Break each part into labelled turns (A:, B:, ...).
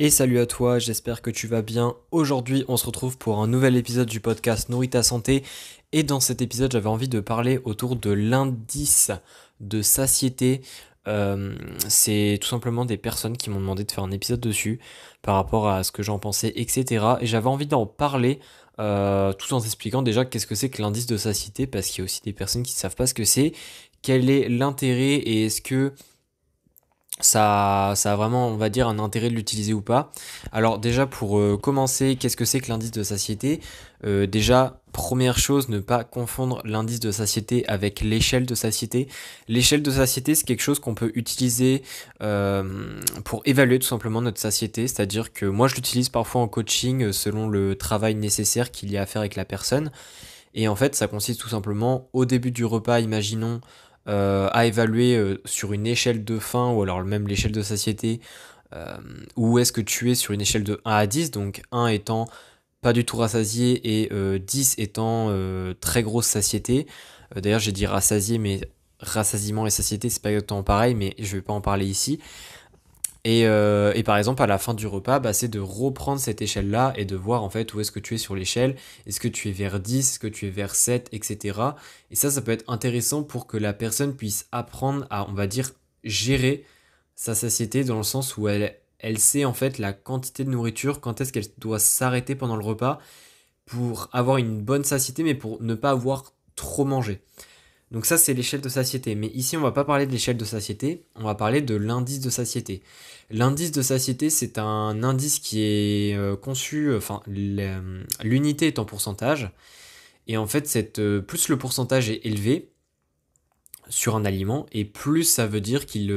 A: Et salut à toi, j'espère que tu vas bien. Aujourd'hui, on se retrouve pour un nouvel épisode du podcast Nourris ta santé. Et dans cet épisode, j'avais envie de parler autour de l'indice de satiété. C'est tout simplement des personnes qui m'ont demandé de faire un épisode dessus par rapport à ce que j'en pensais, etc. Et j'avais envie d'en parler tout en t'expliquant déjà qu'est-ce que c'est que l'indice de satiété, parce qu'il y a aussi des personnes qui ne savent pas ce que c'est, quel est l'intérêt et est-ce que ça a vraiment, on va dire, un intérêt de l'utiliser ou pas. Alors déjà, pour commencer, qu'est-ce que c'est que l'indice de satiété? Déjà, première chose, ne pas confondre l'indice de satiété avec l'échelle de satiété. L'échelle de satiété, c'est quelque chose qu'on peut utiliser pour évaluer tout simplement notre satiété. C'est-à-dire que moi, je l'utilise parfois en coaching selon le travail nécessaire qu'il y a à faire avec la personne. Et en fait, ça consiste tout simplement au début du repas, imaginons, à évaluer sur une échelle de faim ou alors même l'échelle de satiété, euh, où est-ce que tu es sur une échelle de 1 à 10, donc 1 étant pas du tout rassasié et 10 étant très grosse satiété. D'ailleurs, j'ai dit rassasié, mais rassasiement et satiété, c'est pas exactement pareil, mais je vais pas en parler ici. Et par exemple, à la fin du repas, bah, c'est de reprendre cette échelle-là et de voir en fait où est-ce que tu es sur l'échelle. Est-ce que tu es vers 10, est-ce que tu es vers 7, etc. Et ça peut être intéressant pour que la personne puisse apprendre à, on va dire, gérer sa satiété dans le sens où elle sait en fait la quantité de nourriture, quand est-ce qu'elle doit s'arrêter pendant le repas pour avoir une bonne satiété, mais pour ne pas avoir trop mangé. Donc ça, c'est l'échelle de satiété. Mais ici, on va pas parler de l'échelle de satiété, on va parler de l'indice de satiété. L'indice de satiété, c'est un indice qui est conçu, enfin, l'unité est en pourcentage. Et en fait, plus le pourcentage est élevé sur un aliment, et plus ça veut dire qu'il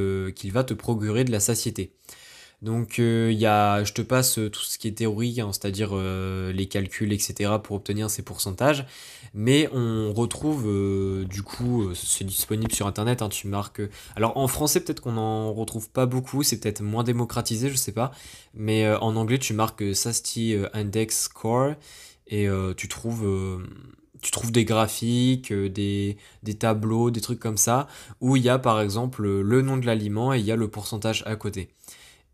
A: va te procurer de la satiété. Donc je te passe tout ce qui est théorie, hein, c'est-à-dire les calculs, etc. pour obtenir ces pourcentages. Mais on retrouve, du coup, c'est disponible sur Internet, hein, tu marques... alors en français, peut-être qu'on n'en retrouve pas beaucoup, c'est peut-être moins démocratisé, je sais pas. Mais en anglais, tu marques Satiety Index Score et tu trouves des graphiques, des tableaux, des trucs comme ça, où il y a par exemple le nom de l'aliment et il y a le pourcentage à côté.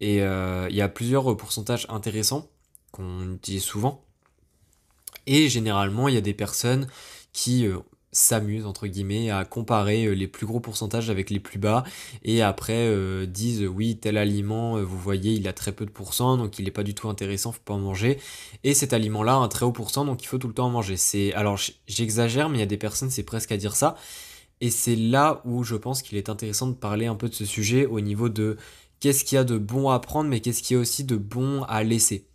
A: Et il y a plusieurs pourcentages intéressants qu'on utilise souvent. Et généralement, il y a des personnes qui s'amusent, entre guillemets, à comparer les plus gros pourcentages avec les plus bas. Et après, disent, oui, tel aliment, vous voyez, il a très peu de pourcents, donc il n'est pas du tout intéressant, faut pas en manger. Et cet aliment-là a un très haut pourcent, donc il faut tout le temps en manger. Alors, j'exagère, mais il y a des personnes, c'est presque à dire ça. Et c'est là où je pense qu'il est intéressant de parler un peu de ce sujet au niveau de qu'est-ce qu'il y a de bon à prendre, mais qu'est-ce qu'il y a aussi de bon à laisser.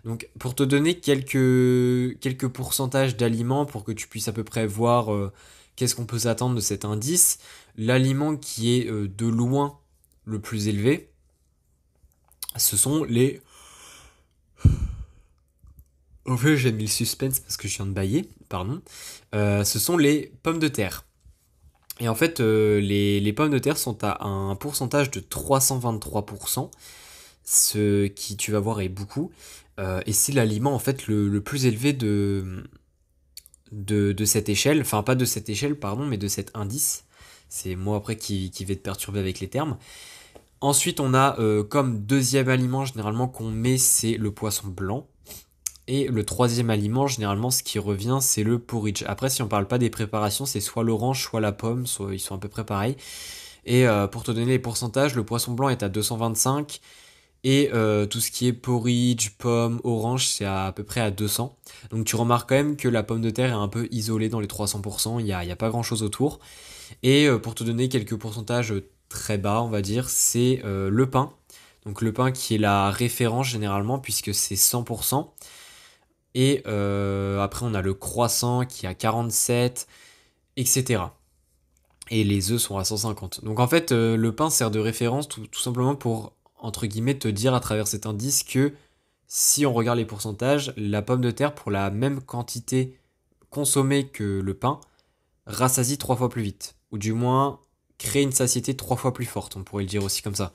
A: Donc pour te donner quelques pourcentages d'aliments pour que tu puisses à peu près voir qu'est-ce qu'on peut s'attendre de cet indice, l'aliment qui est de loin le plus élevé, ce sont les... En fait, j'ai mis le suspense parce que je viens de bailler, pardon. Ce sont les pommes de terre. Et en fait, les pommes de terre sont à un pourcentage de 323%, ce qui, tu vas voir, est beaucoup. Et c'est l'aliment en fait le plus élevé de cette échelle, enfin pas de cette échelle, pardon, mais de cet indice. C'est moi après qui vais te perturber avec les termes. Ensuite, on a comme deuxième aliment généralement qu'on met, c'est le poisson blanc. Et le troisième aliment, généralement, ce qui revient, c'est le porridge. Après, si on parle pas des préparations, c'est soit l'orange, soit la pomme, soit ils sont à peu près pareils. Et pour te donner les pourcentages, le poisson blanc est à 225 et tout ce qui est porridge, pomme, orange, c'est à peu près à 200. Donc tu remarques quand même que la pomme de terre est un peu isolée dans les 300%, il y a pas grand-chose autour. Et pour te donner quelques pourcentages très bas, on va dire, c'est le pain. Donc le pain qui est la référence généralement puisque c'est 100%. Et après, on a le croissant qui est à 47, etc. Et les œufs sont à 150. Donc en fait, le pain sert de référence tout simplement pour, entre guillemets, te dire à travers cet indice que si on regarde les pourcentages, la pomme de terre, pour la même quantité consommée que le pain, rassasie 3 fois plus vite. Ou du moins, crée une satiété 3 fois plus forte, on pourrait le dire aussi comme ça.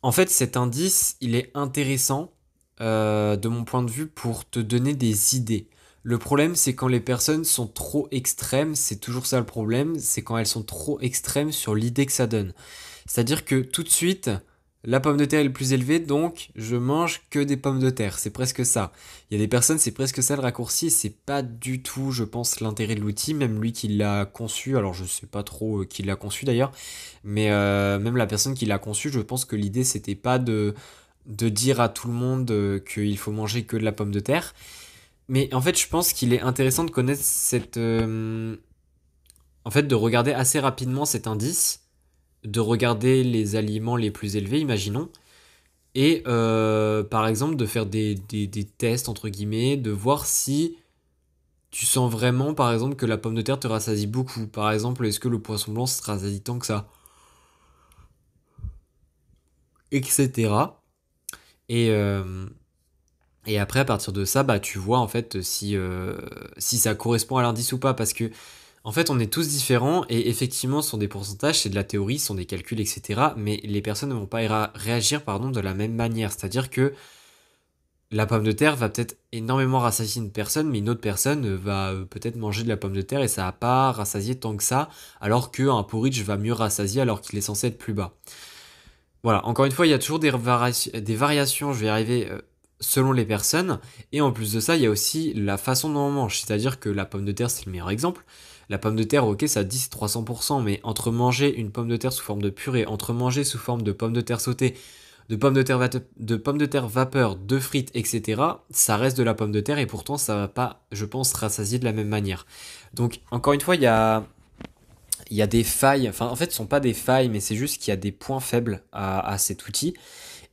A: En fait, cet indice, il est intéressant de mon point de vue pour te donner des idées. Le problème, c'est quand les personnes sont trop extrêmes, c'est toujours ça le problème, c'est quand elles sont trop extrêmes sur l'idée que ça donne. C'est-à-dire que tout de suite, La pomme de terre est le plus élevée, donc je mange que des pommes de terre. C'est presque ça. Il y a des personnes, c'est presque ça le raccourci. C'est pas du tout, je pense, l'intérêt de l'outil. Même lui qui l'a conçu, alors je sais pas trop qui l'a conçu d'ailleurs, mais même la personne qui l'a conçu, je pense que l'idée c'était pas de dire à tout le monde qu'il faut manger que de la pomme de terre. Mais en fait, je pense qu'il est intéressant de connaître en fait, de regarder assez rapidement cet indice, de regarder les aliments les plus élevés, imaginons, et par exemple de faire des tests, entre guillemets, de voir si tu sens vraiment, par exemple, que la pomme de terre te rassasie beaucoup. Par exemple, est-ce que le poisson blanc se rassasie tant que ça, etc. Et, euh, et après, à partir de ça, bah, tu vois en fait si ça correspond à l'indice ou pas. Parce que en fait, on est tous différents et effectivement, ce sont des pourcentages, c'est de la théorie, ce sont des calculs, etc. Mais les personnes ne vont pas réagir pardon, de la même manière. C'est-à-dire que la pomme de terre va peut-être énormément rassasier une personne, mais une autre personne va peut-être manger de la pomme de terre et ça va pas rassasier tant que ça, alors qu'un porridge va mieux rassasier alors qu'il est censé être plus bas. Voilà, encore une fois, il y a toujours des variations, je vais y arriver, selon les personnes. Et en plus de ça, il y a aussi la façon dont on mange. C'est-à-dire que la pomme de terre, c'est le meilleur exemple. La pomme de terre, ok, ça dit c'est 300%, mais entre manger une pomme de terre sous forme de purée, entre manger sous forme de pommes de terre sautée, de pommes de terre vapeur, de frites, etc., ça reste de la pomme de terre et pourtant ça va pas, je pense, rassasier de la même manière. Donc, encore une fois, il y a des failles, enfin en fait ce sont pas des failles, mais c'est juste qu'il y a des points faibles à cet outil.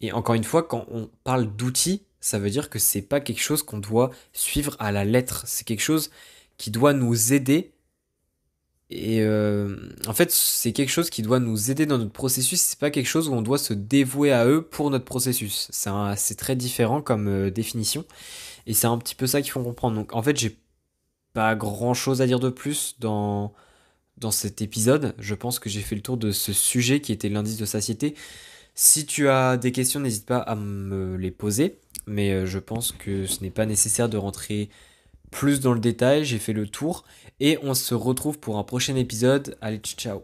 A: Et encore une fois, quand on parle d'outils, ça veut dire que c'est pas quelque chose qu'on doit suivre à la lettre, c'est quelque chose qui doit nous aider. Et en fait, c'est quelque chose qui doit nous aider dans notre processus, c'est pas quelque chose où on doit se dévouer à eux pour notre processus. C'est très différent comme définition, et c'est un petit peu ça qu'il faut comprendre. Donc en fait, j'ai pas grand chose à dire de plus dans cet épisode. Je pense que j'ai fait le tour de ce sujet qui était l'indice de satiété. Si tu as des questions, n'hésite pas à me les poser, mais je pense que ce n'est pas nécessaire de rentrer plus dans le détail. J'ai fait le tour et on se retrouve pour un prochain épisode. Allez, ciao.